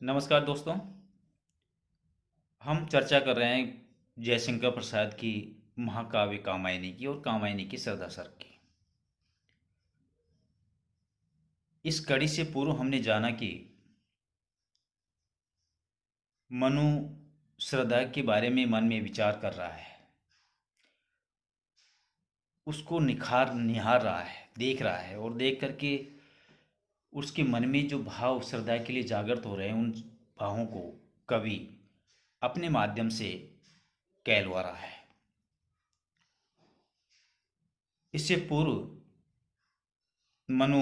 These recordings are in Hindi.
नमस्कार दोस्तों। हम चर्चा कर रहे हैं जयशंकर प्रसाद की महाकाव्य कामायनी की और कामायनी की श्रद्धा सर की। इस कड़ी से पूर्व हमने जाना कि मनु श्रद्धा के बारे में मन में विचार कर रहा है, उसको निहार रहा है, देख रहा है, और देख करके उसके मन में जो भाव श्रद्धा के लिए जागृत हो रहे हैं, उन भावों को कवि अपने माध्यम से कहलवा रहा है। इससे पूर्व मनु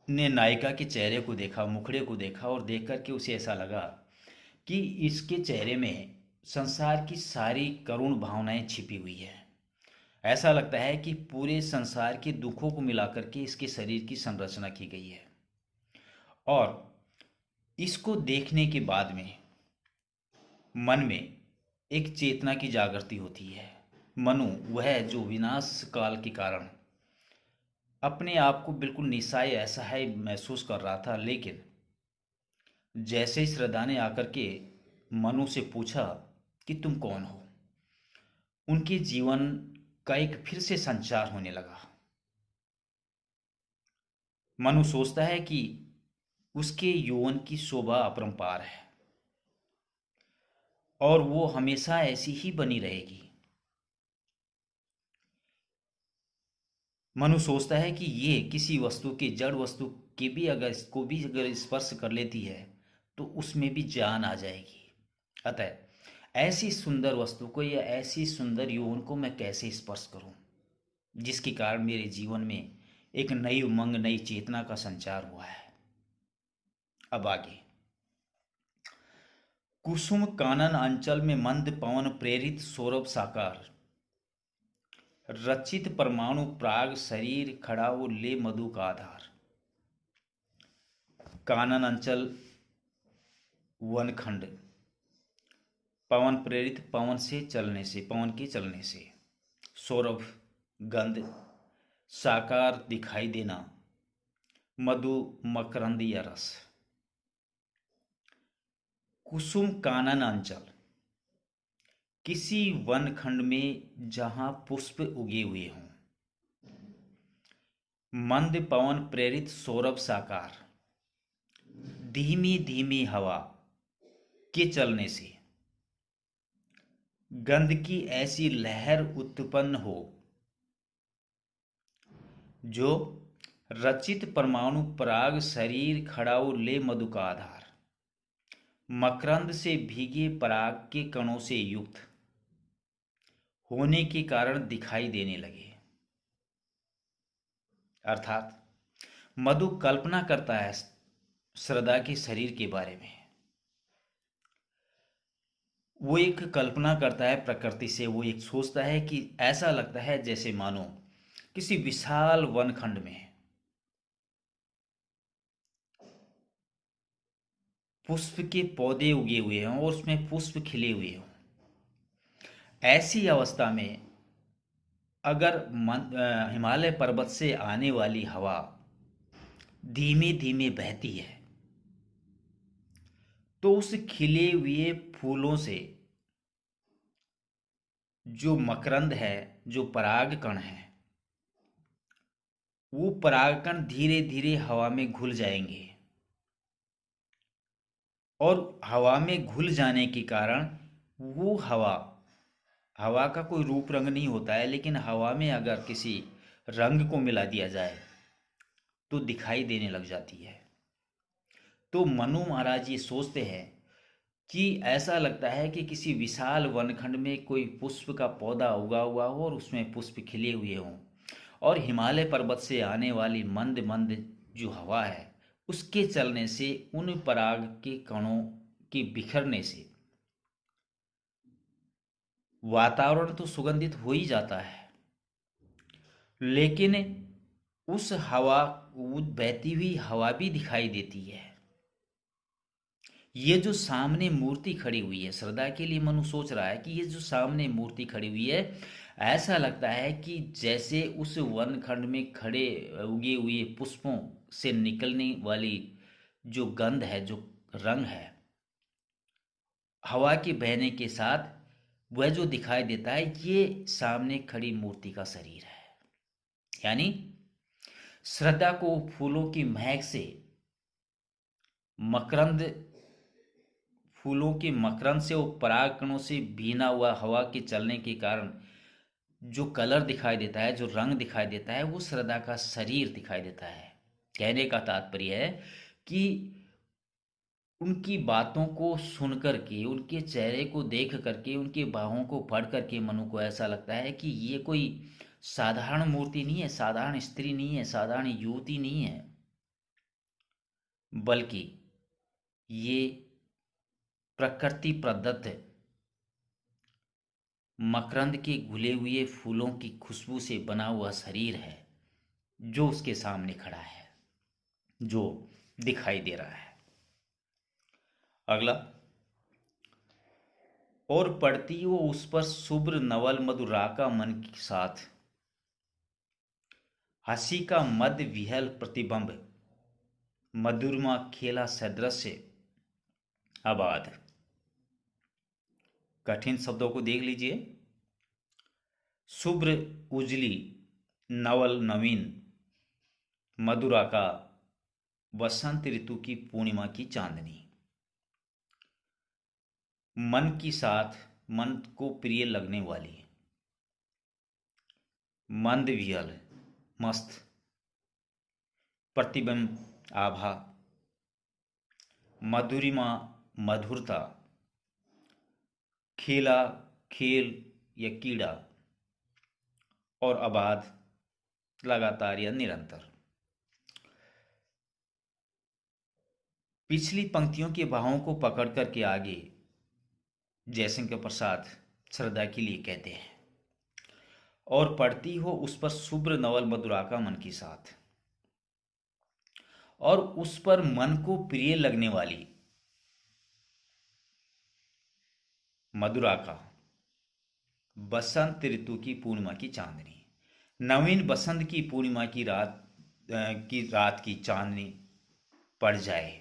ने नायिका के चेहरे को देखा, मुखड़े को देखा, और देख कर के उसे ऐसा लगा कि इसके चेहरे में संसार की सारी करुण भावनाएं छिपी हुई है। ऐसा लगता है कि पूरे संसार के दुखों को मिलाकर के इसके शरीर की संरचना की गई है। और इसको देखने के बाद में मन में एक चेतना की जागृति होती है। मनु वह जो विनाश काल के कारण अपने आप को बिल्कुल निस्सहाय असहाय महसूस कर रहा था, लेकिन जैसे ही श्रद्धा ने आकर के मनु से पूछा कि तुम कौन हो, उनके जीवन का एक फिर से संचार होने लगा। मनु सोचता है कि उसके यौवन की शोभा अपरंपार है और वो हमेशा ऐसी ही बनी रहेगी। मनु सोचता है कि ये किसी वस्तु के, जड़ वस्तु के भी अगर इसको भी अगर स्पर्श कर लेती है तो उसमें भी जान आ जाएगी। अतः ऐसी सुंदर वस्तु को या ऐसी सुंदर यौवन को मैं कैसे स्पर्श करूं, जिसके कारण मेरे जीवन में एक नई उमंग, नई चेतना का संचार हुआ है। अब आगे, कुसुम कानन अंचल में मंद पवन प्रेरित सौरभ साकार, रचित परमाणु प्राग शरीर खड़ा वो ले मधु का आधार। कानन अंचल वनखंड, पवन प्रेरित, पवन से चलने से, पवन के चलने से, सौरभ गंध, साकार दिखाई देना, मधु मकरंद या रस। कुसुम कानन अंचल, किसी वनखंड में जहां पुष्प उगे हुए हों। मंद पवन प्रेरित सौरभ साकार, धीमी धीमी हवा के चलने से गंध की ऐसी लहर उत्पन्न हो जो रचित परमाणु पराग शरीर खड़ाऊ ले मधु का आधार, मकरंद से भीगे पराग के कणों से युक्त होने के कारण दिखाई देने लगे। अर्थात मधु कल्पना करता है श्रद्धा के शरीर के बारे में। वो एक कल्पना करता है प्रकृति से। वो एक सोचता है कि ऐसा लगता है जैसे मानो किसी विशाल वनखंड में पुष्प के पौधे उगे हुए हों और उसमें पुष्प खिले हुए हों। ऐसी अवस्था में अगर हिमालय पर्वत से आने वाली हवा धीमे धीमे बहती है तो उस खिले हुए फूलों से जो मकरंद है, जो पराग कण है, वो परागकण धीरे धीरे हवा में घुल जाएंगे और हवा में घुल जाने के कारण वो हवा, हवा का कोई रूप रंग नहीं होता है, लेकिन हवा में अगर किसी रंग को मिला दिया जाए तो दिखाई देने लग जाती है। तो मनु महाराज ये सोचते हैं कि ऐसा लगता है कि किसी विशाल वनखंड में कोई पुष्प का पौधा उगा हुआ हो और उसमें पुष्प खिले हुए हों, और हिमालय पर्वत से आने वाली मंद मंद जो हवा है उसके चलने से, उन पराग के कणों के बिखरने से वातावरण तो सुगंधित हो ही जाता है, लेकिन उस हवा, वो बहती हुई हवा भी दिखाई देती है। ये जो सामने मूर्ति खड़ी हुई है, श्रद्धा के लिए मनु सोच रहा है कि ये जो सामने मूर्ति खड़ी हुई है, ऐसा लगता है कि जैसे उस वन खंड में खड़े उगे हुए पुष्पों से निकलने वाली जो गंध है, जो रंग है, हवा के बहने के साथ वह जो दिखाई देता है, ये सामने खड़ी मूर्ति का शरीर है। यानी श्रद्धा को फूलों की महक से, मकरंद, फूलों के मकरंद से और परागकणों से भीना हुआ हवा के चलने के कारण जो कलर दिखाई देता है, जो रंग दिखाई देता है, वो श्रद्धा का शरीर दिखाई देता है। कहने का तात्पर्य है कि उनकी बातों को सुन करके, उनके चेहरे को देख करके, उनके बाहों को पढ़ करके मनु को ऐसा लगता है कि ये कोई साधारण मूर्ति नहीं है, साधारण स्त्री नहीं है, साधारण युवती नहीं है, बल्कि ये प्रकृति प्रदत्त मकरंद के घुले हुए फूलों की खुशबू से बना हुआ शरीर है, जो उसके सामने खड़ा है, जो दिखाई दे रहा है। अगला, और पड़ती वो उस पर शुभ्र नवल मधुराका मन के साथ, हंसी का मद विहल प्रतिबंब, मधुरमा खेला सदृश्य आबाद। कठिन शब्दों को देख लीजिए। शुभ्र, उजली, नवल, नवीन, मधुरा का, वसंत ऋतु की पूर्णिमा की चांदनी, मन की साथ, मन को प्रिय लगने वाली, मंद विहल, मस्त, प्रतिबिंब, आभा, मधुरिमा, मधुरता, खेला, खेल या कीड़ा, और आबाद, लगातार या निरंतर। पिछली पंक्तियों के भावों को पकड़ करके आगे जयशंकर प्रसाद श्रद्धा के लिए कहते हैं, और पढ़ती हो उस पर शुभ्र नवल मधुराका मन के साथ, और उस पर मन को प्रिय लगने वाली मधुराका, बसंत ऋतु की पूर्णिमा की चांदनी, नवीन बसंत की पूर्णिमा की रात की चांदनी पड़ जाए,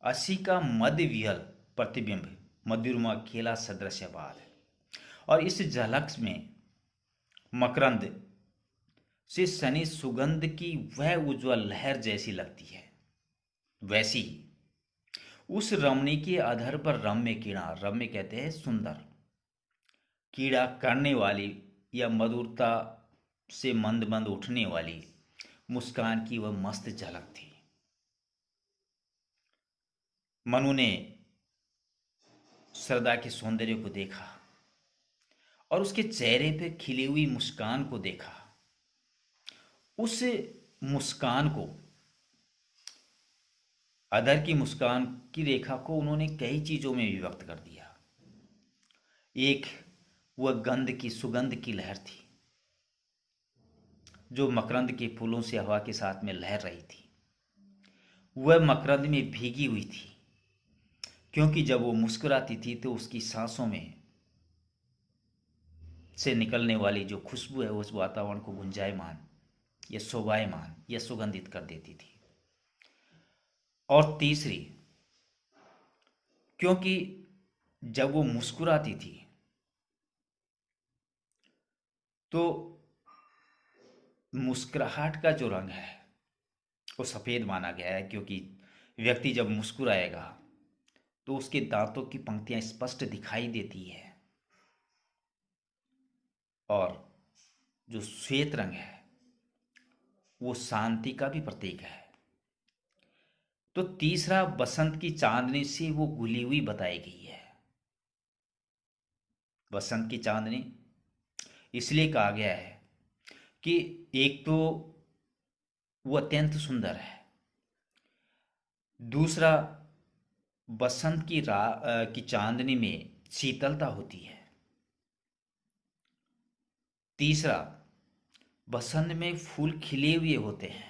असी का मध्य विहल प्रतिबिंब, मधुरमा खेला सदृश्यवाद। और इस झलक में मकरंद से सनी सुगंध की वह उज्ज्वल लहर जैसी लगती है, वैसी ही उस रमणी के अधर पर रम्य कीड़ा, रम्य कहते हैं सुंदर, कीड़ा करने वाली या मधुरता से मंद मंद उठने वाली मुस्कान की वह मस्त झलक थी। मनु ने श्रद्धा के सौंदर्य को देखा और उसके चेहरे पे खिली हुई मुस्कान को देखा। उस मुस्कान को, अधर की मुस्कान की रेखा को उन्होंने कई चीजों में विभक्त कर दिया। एक, वह गंध की, सुगंध की लहर थी जो मकरंद के फूलों से हवा के साथ में लहर रही थी। वह मकरंद में भीगी हुई थी, क्योंकि जब वो मुस्कुराती थी तो उसकी सांसों में से निकलने वाली जो खुशबू है उस वातावरण को गुंजायमान या शोभायमान या सुगंधित कर देती थी। और तीसरी, क्योंकि जब वो मुस्कुराती थी तो मुस्कुराहट का जो रंग है वो सफ़ेद माना गया है, क्योंकि व्यक्ति जब मुस्कुराएगा तो उसके दांतों की पंक्तियां स्पष्ट दिखाई देती है, और जो श्वेत रंग है वो शांति का भी प्रतीक है। तो तीसरा, बसंत की चांदनी से वो घुली हुई बताई गई है। बसंत की चांदनी इसलिए कहा गया है कि एक तो वो अत्यंत सुंदर है, दूसरा बसंत की चांदनी में शीतलता होती है, तीसरा बसंत में फूल खिले हुए होते हैं,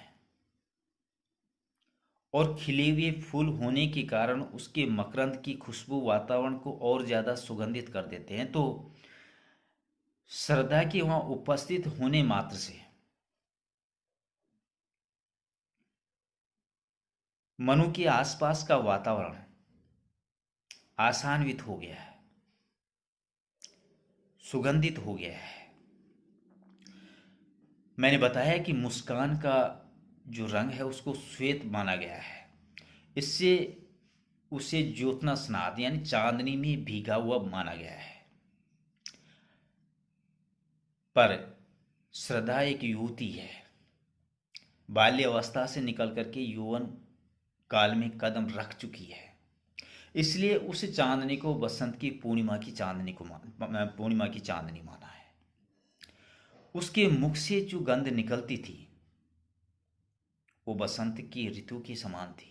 और खिले हुए फूल होने के कारण उसके मकरंद की खुशबू वातावरण को और ज़्यादा सुगंधित कर देते हैं। तो श्रद्धा के वहाँ उपस्थित होने मात्र से मनु के आसपास का वातावरण आसान्वित हो गया है, सुगंधित हो गया है। मैंने बताया कि मुस्कान का जो रंग है उसको श्वेत माना गया है। इससे उसे ज्योत्ना स्नात यानी चांदनी में भीगा हुआ माना गया है। पर श्रद्धा एक युवती है, बाल्य अवस्था से निकल करके यौवन काल में कदम रख चुकी है। इसलिए उस चांदनी को बसंत की पूर्णिमा की चांदनी माना है। उसके मुख से जो गंध निकलती थी वो बसंत की ऋतु के समान थी।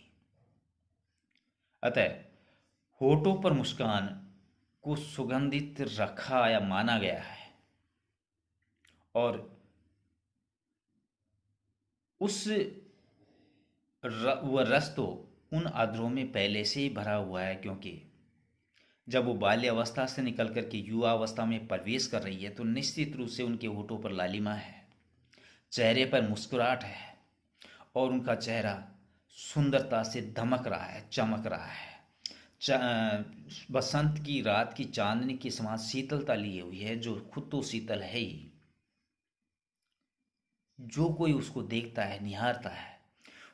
अतः होठों पर मुस्कान को सुगंधित रखा या माना गया है और वह रस तो उन अधरों में पहले से ही भरा हुआ है, क्योंकि जब वो बाल्य अवस्था से निकल करके युवा अवस्था में प्रवेश कर रही है तो निश्चित रूप से उनके होठों पर लालिमा है, चेहरे पर मुस्कुराहट है और उनका चेहरा सुंदरता से दमक रहा है, चमक रहा है। बसंत की रात की चांदनी के समान शीतलता लिए हुई है, जो खुद तो शीतल है ही। जो कोई उसको देखता है, निहारता है,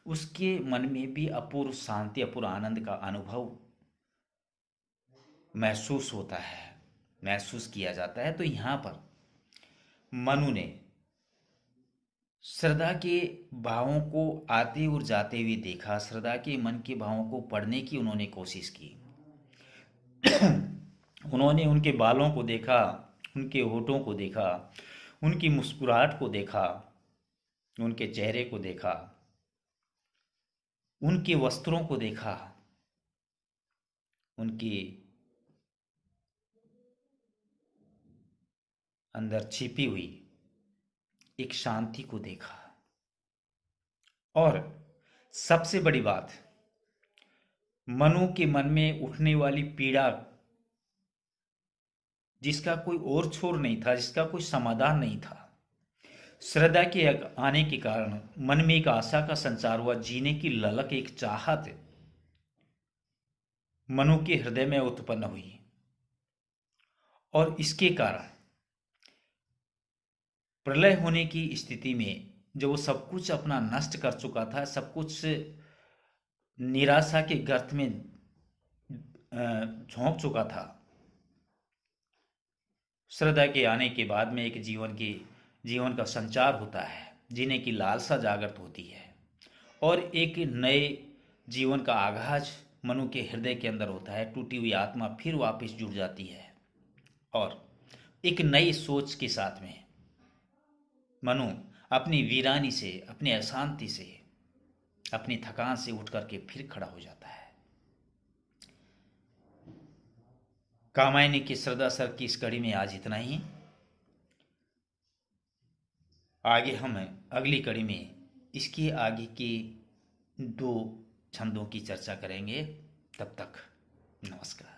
उसके मन में भी अपूर्व शांति, अपूर्व आनंद का अनुभव महसूस होता है, महसूस किया जाता है। तो यहाँ पर मनु ने श्रद्धा के भावों को आते और जाते हुए देखा, श्रद्धा के मन के भावों को पढ़ने की उन्होंने कोशिश की। उन्होंने उनके बालों को देखा, उनके होठों को देखा, उनकी मुस्कुराहट को देखा, उनके चेहरे को देखा, उनके वस्त्रों को देखा, उनके अंदर छिपी हुई एक शांति को देखा। और सबसे बड़ी बात, मनु के मन में उठने वाली पीड़ा जिसका कोई और छोर नहीं था, जिसका कोई समाधान नहीं था, श्रद्धा के आने के कारण मन में एक आशा का संचार हुआ, जीने की ललक, एक चाहत मनु के हृदय में उत्पन्न हुई। और इसके कारण प्रलय होने की स्थिति में जब वो सब कुछ अपना नष्ट कर चुका था, सब कुछ निराशा के गर्त में झोंक चुका था, श्रद्धा के आने के बाद में एक जीवन का संचार होता है, जीने की लालसा जागृत होती है और एक नए जीवन का आगाज मनु के हृदय के अंदर होता है। टूटी हुई आत्मा फिर वापस जुड़ जाती है और एक नई सोच के साथ में मनु अपनी वीरानी से, अपनी अशांति से, अपनी थकान से उठ करके फिर खड़ा हो जाता है। कामायनी की श्रद्धा सर की इस कड़ी में आज इतना ही। आगे हम अगली कड़ी में इसके आगे के 2 छंदों की चर्चा करेंगे। तब तक नमस्कार।